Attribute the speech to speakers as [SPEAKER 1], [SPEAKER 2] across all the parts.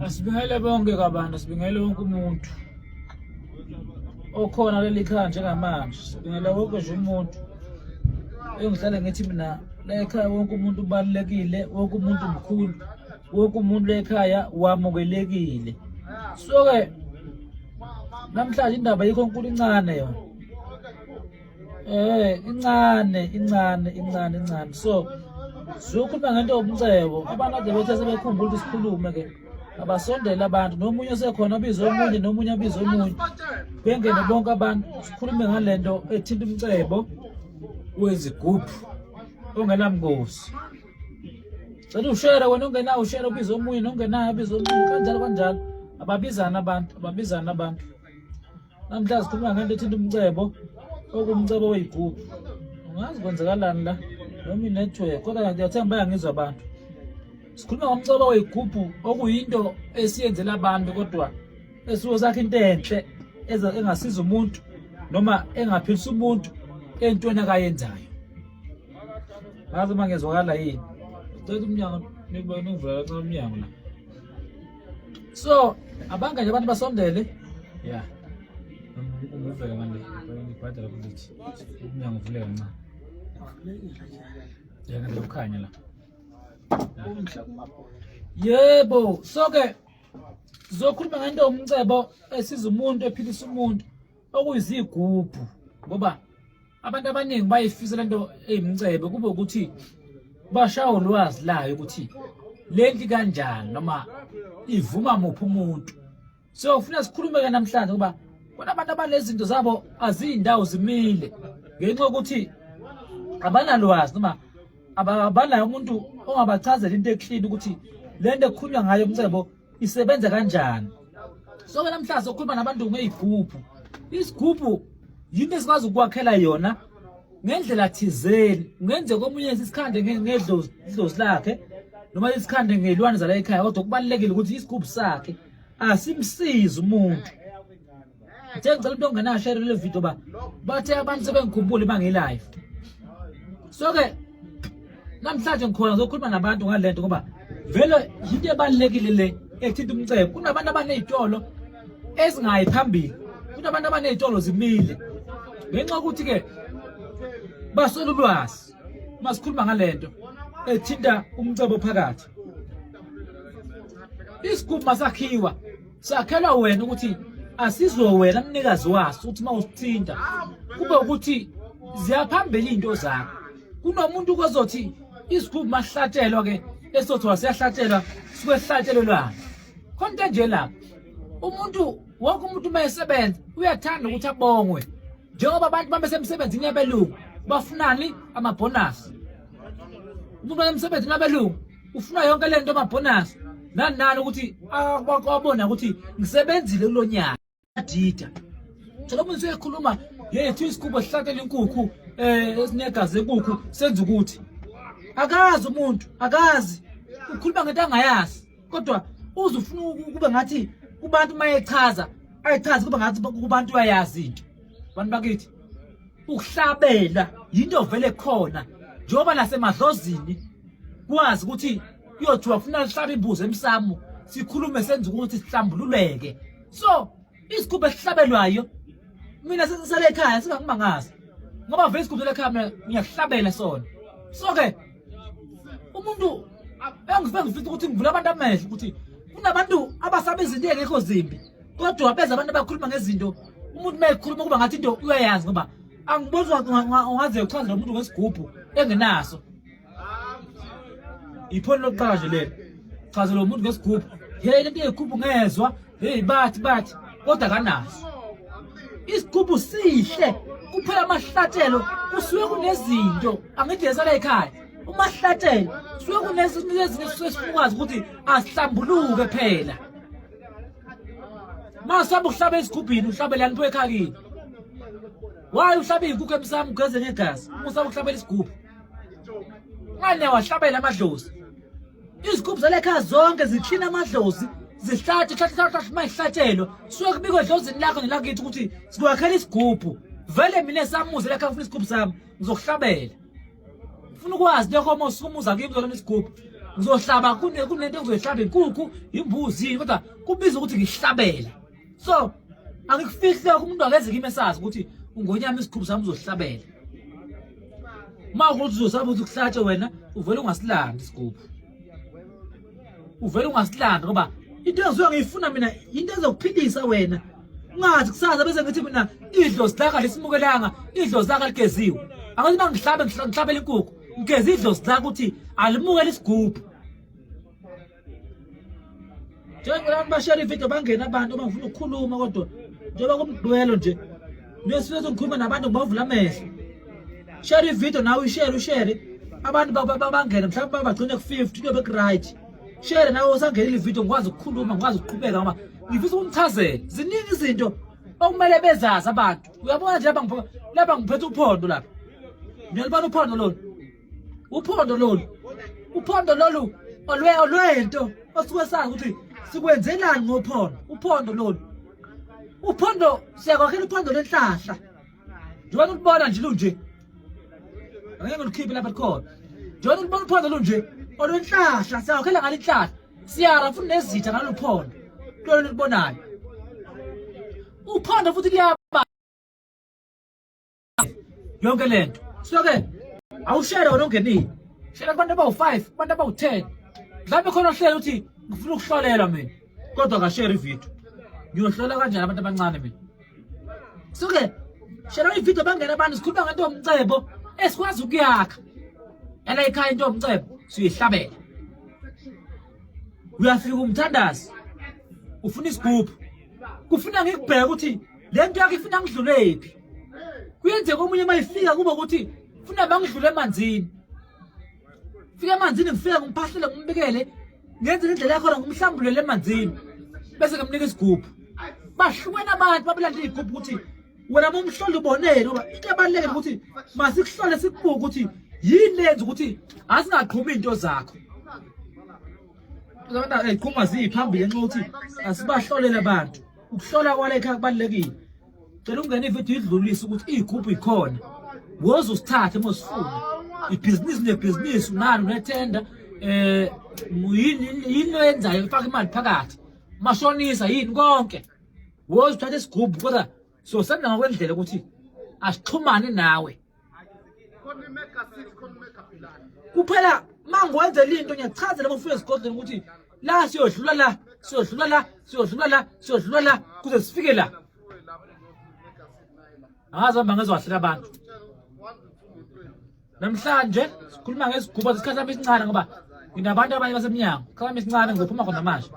[SPEAKER 1] Asibingele bonke kabantu, sibingele wonke umuntu okhona leli khaya njengamanje. Sibingele wonke nje umuntu engihlale ngithi mina la ekhaya wonke umuntu ubalulekile, wonke umuntu mkhulu, wonke umuntu la ekhaya wamukelekile. So-ke namhlanje indaba yikho nkulu incane yona. Incane. So sizokhuluma ngento Umcebo. Abantu ade bethe sebekhumbula ukuthi sikhulume-ke. Abasondele abantu, nomunye osekhona abize omunye, nomunye abize omunye. Bengene bonke abantu sikhulume ngalento ethinta Umcebo wezigubhu ongenabungozi. Cela ushare wena ongenawo ushare ubize omunye, nongenayo abize omunye, kanjalo. Ababizana abantu. Namhlanje sikhuluma ngento ethinta Umcebo okumcebo weyigubhu. Ungazi kwenzakalani la noma inetwork kodwa ngiyathemba bayangizwa abantu. Sikhuluma ngomcebo weyigubhu okuyinto esiyenzela abantu kodwa esuke sakhe into enhle engasiza umuntu noma engaphilisa umuntu entweni akayenzayo. Ngazi mangezwakala yini. Ucela umnyango nibone uvula kancane umnyango la. So abanga nje abantu basondele. Yeah. Uvele manje ngibhadala ukuthi umnyango uvuleke kancane. Yena lokukhanya la. Yebo, so-ke sizokhuluma ngento Umcebo esiza umuntu ephilisa umuntu okuyizigubhu ngoba abantu abaningi bayifisa lento eyimcebo kube ukuthi bashawo ulwazi layo ukuthi lenti kanjani noma ivuma muphi umuntu. So ufuna sikhulume namhlanje ngoba abantu abanezinto zabo azindawo zimile ngenxa yokuthi abanalwazi noma abanayo umuntu ongabachazela into eklini ukuthi lento ekukhulunywa ngayo Umcebo isebenza kanjani. So namhlanje sokhuluma nabantu ngeyigubhu. Isigubhu yinto esikwazi ukwakhela yona ngendlela thizeni. Ungenze komunye isikhande ngedlozi lakhe noma isikhande ngelwane zala ekhaya kodwa kubalekile ukuthi isigubhu sakhe asimsize umuntu. Ngicela umuntu ongenayo share le video bathe abantu sebengikhumbula bangelive. So-ke namhlanje ngikhona ngizokhuluma nabantu ngalento ngoba vele yinto ebalekile le ethinta Umcebo. Kunabantu abanezitolo ezingayi phambili, kunabantu abanezitolo zimile ngenxa ukuthi ke basola ulwazi. Masikhuluma ngalento ethinta Umcebo phakathi. Isigubhu masakhiwa sakhelwa wena ukuthi asizwe wena mnikazi waso ukuthi mawusithinta kube ukuthi ziyaphambili into zakho. Kunomuntu ozothi isigubhu mahlatshelwa ke esothi wasiyahlatshelwa suke sihlatshelelwana. Konke nje lapha umuntu wonke umuntu mayesebenza uyathanda ukuthi abongwe. Njengoba abantu babesemsebenzini yabelungu bafunani amabonus. Umuntu emsebenzini yabelungu ufuna yonke lento amabonus. Nani ukuthi akwabona ukuthi ngisebenzile kulonyaka. Adida. Thola umuntu uyekhuluma yethu isigubhu esihlathela inkukhu esinegazi lenkukhu senza ukuthi. Akazi umuntu, akazi. Ukhuluma ngento angayazi. Kodwa uzufuna kube ngathi kubantu mayechaza, ayichaza kube ngathi kubantu uyayazi into. Bantu bakithi ukuhlabela yinto vele khona. Njengoba nasemadlozini kwazi ukuthi uyothi wafuna lihlaba imbuzi emsamo sikhulume senza ukuthi sihlambululeke. So isigubhu esihlabelwayo mina sesisale ekhaya singakumangazi ngoba vele isigubhu lekhaya mina ngiyahlabela sona. So-ke umuntu engifisa ukuthi ngivule abantu amehlo ukuthi kunabantu abasabe izinto engekho zimbi kodwa beza abantu abakhuluma ngezinto umuntu mayekhuluma kuba ngathi into uyayazi ngoba angibozwa ungaze uchazela umuntu ngesigubhu engenaso. Iphone lokuqala nje lelo chazela umuntu ngesigubhu hey lento yegubhu ngezwa hey bathi kodwa kanaso. Isigubhu sihle kuphela amahlatshelo kusuke kunezinto angithi yesala ekhaya umahlatshelo suke kunezinto esifukwazi ukuthi asihlambuluke phela. Masaba ukuhlaba esigubhini uhlabela nto ekhakini. Why uhlaba inkukhu emsamo ugeze ngegazi usaba ukuhlabela isigubhu. Ngane wahlabela amadlozi. Izigubhu zalekhaya zonke ziklina amadlozi zihlathe mayihlatshelwa suke kubikwe edlozini lakho nelakithi ukuthi sikwakhela isigubhu. Vele mina esamuze lekhaya ufuna isigubhu sami ngizokuhlabela. Ufuna ukwazi lokho mawusumuza kimi uzolona isigubhu ngizohlaba kunento engizoyihlaba inkukhu imbuzi kodwa kubiza ukuthi ngihlabele so angikufihle umuntu akeze kimi esazi ukuthi ungonyama isikhumbu sami uzohlabela mawukuthi uzosaba ukuthi kuhlatshe wena uvele ungasilandi isigubhu uvele ungasilandi ngoba into engizoya ngiyifuna mina into ezokuphilisa wena ungathi kusasa bese ngithi mina idlozi lakho lesimukelanga idlozi lakho ligeziwe angathi ngihlabela inkukhu ngigeza idlozi lakho ukuthi alimukele isigubhu njengoba bashare ivideo bangena abantu bangifuna ukukhuluma kodwa njengoba kumdwelo nje nesifethu ngikhuluma nabantu ngibavula amehlo share ivideo nawe ushare abantu bangena mhlawumbe bagcine ku50 kuyobe right share nawe usangena ivideo ngikwazi ukukhuluma ngikwazi ukuqhubeka ngoba ngifisa ukumchazela ziningi izinto okumele bezazi abantu uyabona nje lapha ngiphethe uphondo lapha ngiyalibona uphondo lolu olwento osuke sazi ukuthi sikwenzelani ngophondo uphondo siyakwakhela uphondo lenhlahla njengoba ulibona nje lunje angeke ngilukhiphe lapha khona njengoba ulibona uphondo lunje olwenhlahla siyakwakhela ngale inhlahla siyara futhi nezitha ngalo uphondo lolo libonayo uphondo futhi liyaba yonke lento so-ke awushare wena ongenile share abantu abawu5 abantu abawu10 mhlawumbe khona ohlele ukuthi ngifuna ukuhlolela mina kodwa akashare ivideo ngiyohlola kanjani abantu abancane mina so-ke share ivideo bangena abantu sikhuluma ngento yomcebo esikwazi ukuyakha yala ekhaya into yomcebo siyihlabela uyafika umthandazi ufuna isigubhu kufuna ngikubheka ukuthi lento yakho ifuna ngidlulephi kuyenzeka omunye mayifika kuba ukuthi ufuna bangidlule emanzini fika emanzini ngifika ngiphahlele ngimbikele ngenze indlela yakho ngumhlambulele emanzini bese ngemnika isigubhu bahlukene abantu babelanda izigubhu ukuthi wena momhlola ubonene ngoba into ebalekile ukuthi masikuhlole sikubuke ukuthi yini lenza ukuthi asingaqhumi into zakho abantu eqhuma ziphambili nxa ukuthi asibahlolele abantu ukuhlola kwale ekhaya kubalekile cela ungene ivideo idlulise ukuthi igubhu ikhona woza usithathe mosifuna ibhizinisi nebhizinisi unalo nethenda yini oyenzayo ifaka imali phakathi mashonisa yini konke woza uthathe isigubhu kodwa sosanda ngokwendlela ukuthi asixhumane nawe kuphela mangiwenze into ngiyachaza lapho ufike esigodlweni ukuthi la siyodlula la kuze sifike la angazihamba ngezwahlela abantu namhlanje sikhuluma ngesigubhu isikhathi sami esincane ngoba nginabantu abanye basemnyango isikhathi esincane ngizophuma khona manje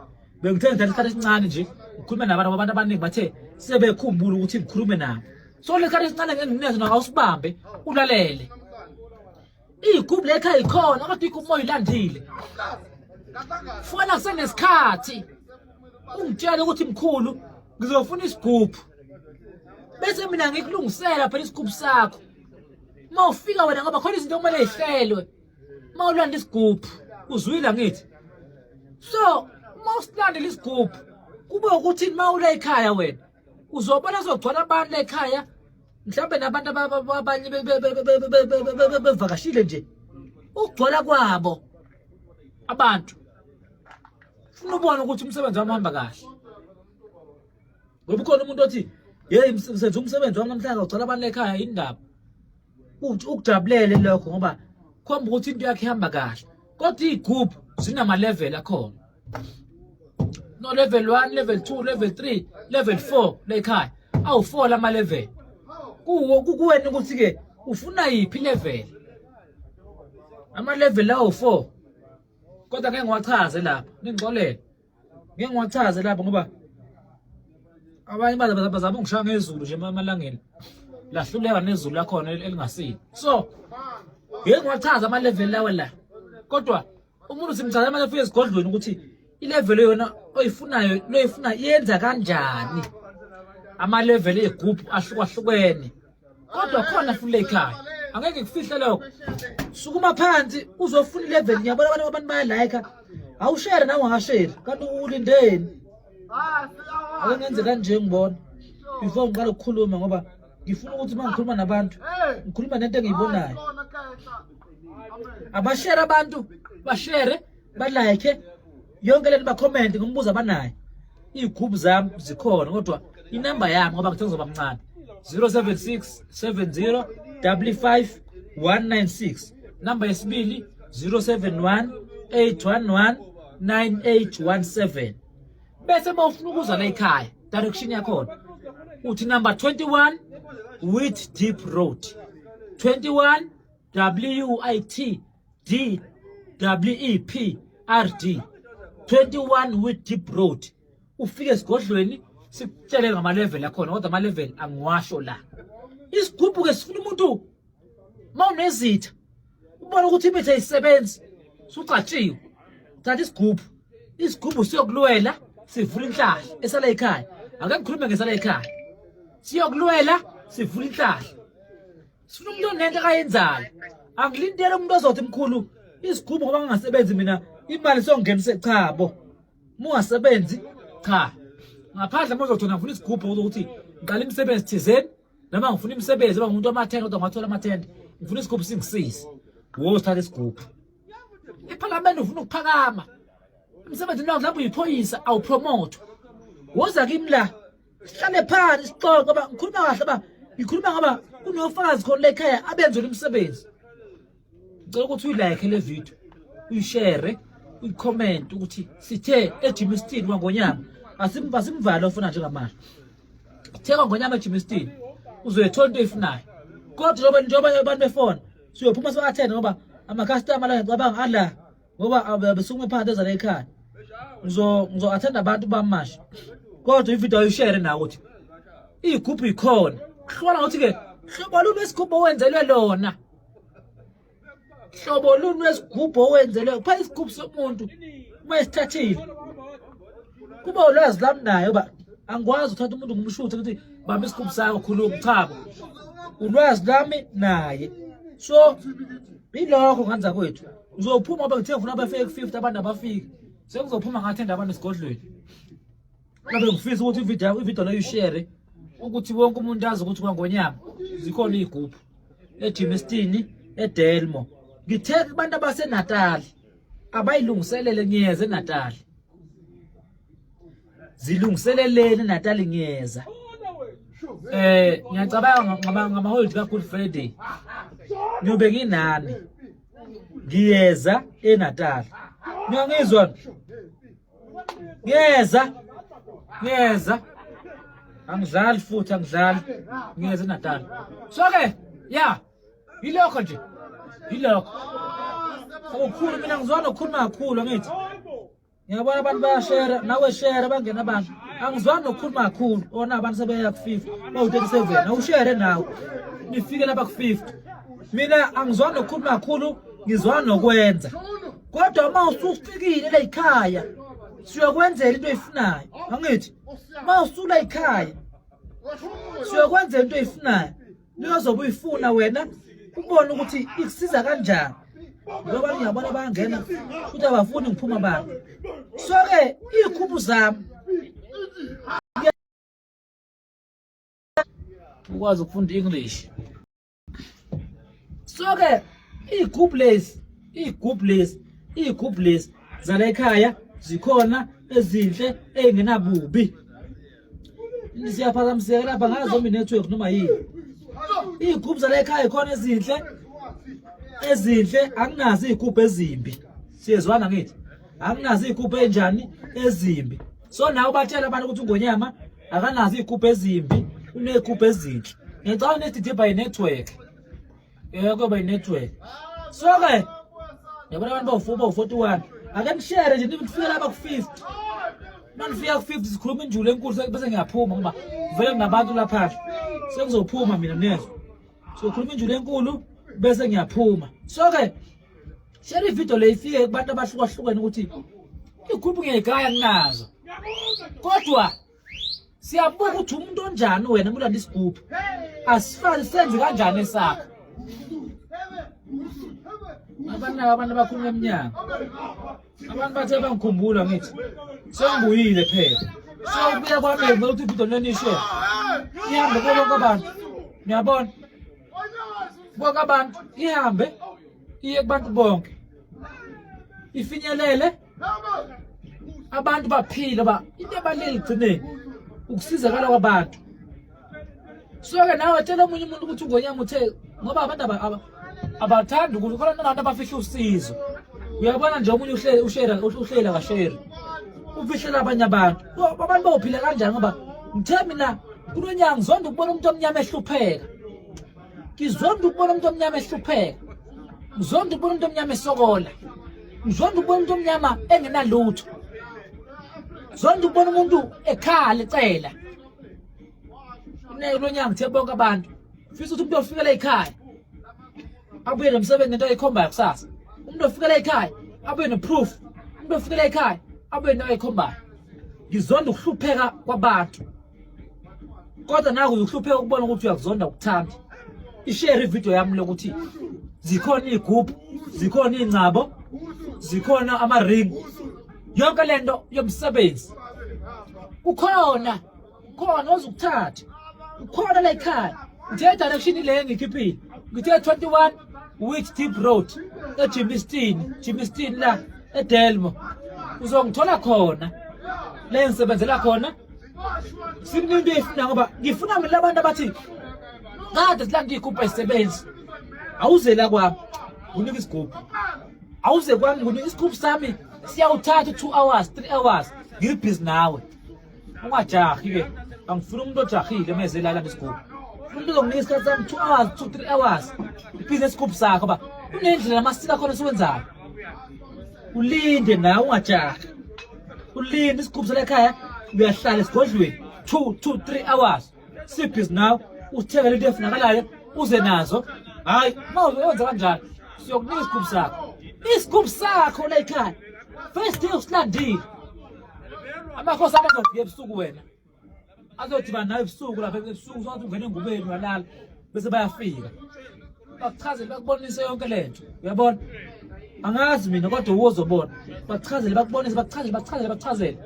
[SPEAKER 1] bengithe ngithatha isikhathi esincane nje ngikhulume nabantu abantu abaningi bathe sebekhumbula ukuthi ngikhulume nabo so le sikhathi esincane ngenginezo nawo awusibambe ulalele igubhu lekhaya ikhona kodwa igubhu moyilandile funa kusenesikhathi ungitshela ukuthi mkhulu ngizofuna isigubhu bese mina ngikulungisela phela isigubhu sakho mawufika wena ngoba khona izinto kumele ihlelwe mawulanda isigubhu uzwile ngithi so mawusilandela isigubhu kube ukuthi mawula ekhaya wena uzobona sogcwala abantu la ekhaya mhlawumbe nabantu abanye bevakashile nje ukugcwala kwabo abantu ufuna ubona ukuthi umsebenzi wami uhamba kahle ngoba ukhona umuntu othi hey senze umsebenzi wami namhlanje ugcwala abantu ekhaya indaba uthi ukujabulele lokho ngoba khomba ukuthi into yakhe ihamba kahle kodwa igroup zinama level akhona no level 1 level 2 level 3 level 4 la ekhaya awu4 lama level kuwena ukuthi ke ufuna yipi level ama level lawo 4 kodwa ngeke ngiwachaze lapha ningixolele ngeke ngiwachaze lapha ngoba abanye bazaba ngishaya ngezulu nje emalangeni lahluleka nezulu lakhona elingasini so ngeke ngiwachaze ama level lawo la kodwa umuntu simchaza manje ufike esigodlweni ukuthi ilevel yona oyifunayo loyifuna yenza kanjani ama level egroup ahlukahlukene kodwa khona futhi ekhaya angeke kufihle lokho sukuma phansi uzofuna ilevel ngiyabona abantu bayalike awushare nawe ungashare kanti ulindeni ake ngenze kanje ngibona before ngiqala ukukhuluma ngoba ngifuna ukuthi mangikhuluma nabantu ngikhuluma nento engiyibonayo abashare abantu bashare balike yonke lento ba-comment ngombuzo abanayo. Iy'group zami zikhona kodwa inamba yami ngoba ngithe ngizoba mncane 076 70 55 196. Namba yesibili 071 811 9817. Bese mawufuna ukuza la ekhaya direction yakhona uthi number 21 with deep road 21 WIT DWEP RD 21 with deep road. Ufike esigodlweni sikutshele ngama level yakhona kodwa ama level angiwasho la. Isigubhu ke sifuna umuntu mawunezitha ubona ukuthi imithe ayisebenzi sucatshiwe thatha isigubhu siyokulwela sivula inhlahla esala ekhaya. Ake ngikhulume ngesala ekhaya siyokulwela sivula inhlahla. Sifuna umuntu onento akayenzayo angilindele umuntu ozothi mkhulu isigubhu ngoba ngingasebenzi mina imali siyongenise cha bo mungasebenzi cha ngaphandle mawuzothi ngifuna isigubhu ukuthi ngiqala imisebenzi thizeni noma ngifuna imisebenzi ngoba umuntu ama-10 kodwa ngathola ama-10 ngifuna isigubhu singisize wo sithatha isigubhu. Ephalamende ufuna ukuphakama emsebenzini wakho mhlawumbe uyiphoyisa awupromote woza kimi la sihlale phansi sixoxe ngoba ngikhuluma kahle ba ngikhuluma ngoba kunofakazi khona la ekhaya abenzela umsebenzi. Ngicela ukuthi uyilike le video uyishare uyicomment ukuthi sithe eJimistini kwaNgonyama asimvalo ofuna njengamanje theka kwaNgonyama eJimistini uzoyithola into oyifunayo kodwa njengoba abantu befona siyophuma so-attend ngoba ama-customer la ngicabanga ala ngoba besukume phansi eza la ekhaya ngizo-attend abantu bamasha kodwa ivideo uyishare nawo ukuthi iy'gubhu yikhona hlola ngokuthi-ke hlobo luni wesigubhu owenzelwe lona hlobo luni wesigubhu owenzelwe pha isigubhu somuntu uma esithathile kuba ulwazi lami nayo ba angikwazi ukuthatha umuntu ngumshuthe ukuthi bamba isigubhu sakho khuluma cha ulwazi lami naye so ilokho nganza kwethu ngizophuma ngoba ngithe ngifuna abafike ku-50 abantu abafiki sengizophuma ngathenda abantu esigodlweni ngabe ngifisa ukuthi ivideo leyo uyishare ukuthi wonke umuntu azi ukuthi kwaNgonyama zikhona iy'gubhu eJimistini eDelmo. Ngithe abantu abaseNatali abayilungiselele ngiyeza eNatali zilungiseleleni eNatali ngiyeza ngiyacabanga ngama-hold ka-Good Friday ngiyobe nginani ngiyeza eNatali ngiyangizwa ngiyeza angidlali futhi ngiyeza eNatali so-ke ya yilokho nje yilokho okukhulu mina ngizwana nokukhuluma kakhulu angithi ngiyabona abantu bayashare nawe share bangena abantu angizwani nokukhuluma kakhulu ona abantu sebeya ku-50 bawu-37 awushare nawe nifike lapha ku-50 mina angizwani nokukhuluma kakhulu ngizwana nokwenza kodwa uma usufikile la ekhaya siyokwenzela into oyifunayo angithi uma usula ekhaya siyokwenzela into oyifunayo niyozobe uyifuna wena ubone ukuthi ikusiza kanjani ngoba ngiyabona bangena futhi abafuni ngiphuma abantu so-ke iy'gubhu zami ukwazi ukufunda English so-ke iy'gubhu lezi zala ekhaya zikhona ezinhle ey'ngenabubi siyaphazamiseka lapha ngazo network noma yini iy'gubhu zala ekhaya khona ezinhle anginazo iy'gubhu ezimbi siyezwana ngithi anginazo iy'gubhu enjani ezimbi so nawe batshela abantu ukuthi uNgonyama akanazo iy'gubhu ezimbi uney'gubhu ezinhle ngicabanga unedidibha yi-network kuyoba yi-network so-ke yabona abantu bawu-41 ake nishare nje nifike lapha ku-50 manifika ku-50 sikhuluma injulo enkulu bese ngiyaphuma ngoba vele kunabantu lapha sengizophuma mina nezwe sokhuluma injulo enkulu bese ngiyaphuma so-ke share ivideo le ifike kubantu abahlukahlukene ukuthi igubhu ngiyayigaya nginazo kodwa siyabuka ukuthi umuntu onjani wena mulanda isigubhu asifani senze kanjani esakho abantu abakhuluma eminyango abantu bathe bangikhumbula ngithi sengibuyile phela sokubuya kwami ngicela ukuthi ivideo lenishe ihambe kubo bonke abantu ngiyabona bonke abantu ihambe iye kubantu bonke ifinyelele abantu baphile ba into ebalulekile igcineni ukusizakala kwabantu. So-ke nawe tshela omunye umuntu ukuthi uNgonyama uthe ngoba abantu abathanda ukuthi khona nabantu abafihla usizo. Uyabona nje omunye uhlela kasheri ufihlela abanye abantu bayophila kanjani ngoba ngithe mina kulonyanga ngizonda ukubona umuntu omnyama ehlupheka. Ngizonda ukubona umuntu omnyama ehlupheka. Ngizonda ukubona umuntu omnyama esokola. Ngizonda ukubona umuntu omnyama engenalutho. Ngizonda ukubona umuntu ekhala ecela. Kulonyanga ngithe bonke abantu fisa ukuthi umuntu ofikela ekhaya abuye nomsebenzi ngento ayikhombayo kusasa. Umuntu ofikela ekhaya abuye neproof. Umuntu ofikela ekhaya abuye nento ayikhombayo. Ngizonda ukuhlupheka kwabantu. Kodwa naku ukuhlupheka ukubona ukuthi uyakuzonda ukuthanda. Ishare ivideo yami lokuthi zikhona igroup, zikhona ingcabo, zikhona ama-ring. Yonke lento yomsebenzi. Ukhona ozukuthatha. Ukhona la ekhaya. Ngithe direction le ngikhiphile. Ngithe 21 Which Deep Road eJimmiston la eDelmo. Uzongithola khona. Le ngisebenzela khona. Sininto efuna ngoba ngifuna mina labantu abathi kade silanda igroup esebenzi. Awuze la kwami. Unika isigroup. Awuze kwami ngunika isigroup sami siyawuthatha 2 hours, 3 hours. Ngibhizi nawe. Ungajahi ke. Angifuna umuntu ojahile mase la isigroup. Umuntu uzonginika isikhathi sami 2 hours, 2-3 hours. Business group sakho ba. Kunendlela amasiko khona siwenzayo. Ulinde nawe ungajahi. Ulinde isigroup sala ekhaya uyahlala esigodlweni 2-3 hours. Sibhizi nawe uthenge lento efunakalayo uze nazo. Hayi, mawuyenza kanjalo siyokunika isigroup sakho. Isigroup sakho la ekhaya. First day usilandile. Amakhosi abazofika ebusuku wena. Azodibana nawe ebusuku lapha ebusuku sokuthi ungene engubeni uyalala bese bayafika. Bakuchazele bakubonise yonke lento. Uyabona? Angazi mina kodwa uzobona. Bakuchazele bakubonise bakuchazele.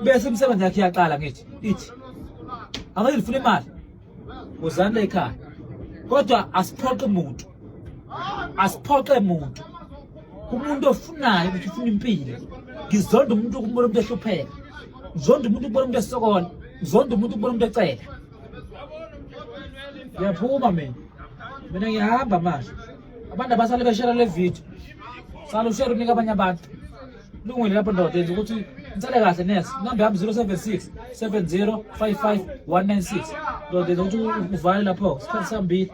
[SPEAKER 1] Bese umsebenzi yakhe iyaqala ngithi. Ithi. Ake ngifuna imali. Uzanda ekhaya. Kodwa asiphoqe umuntu. Umuntu ofunayo ukuthi ufuna impilo. Ngizonda umuntu ukubona umuntu ehlupheka. Ngizonda umuntu ukubona umuntu esokola. Ngizonda umuntu ukubona umuntu ecela. Ngiyaphuma mina ngiyahamba manje. Abantu abasale beshare le video. Sala ushare unika abanye abantu. Lungile lapho ndoda enza ukuthi ngitsale kahle nesi. Number yami 076 7055 196. Ndoda enza ukuthi uvale lapho. Sikhathi sambili.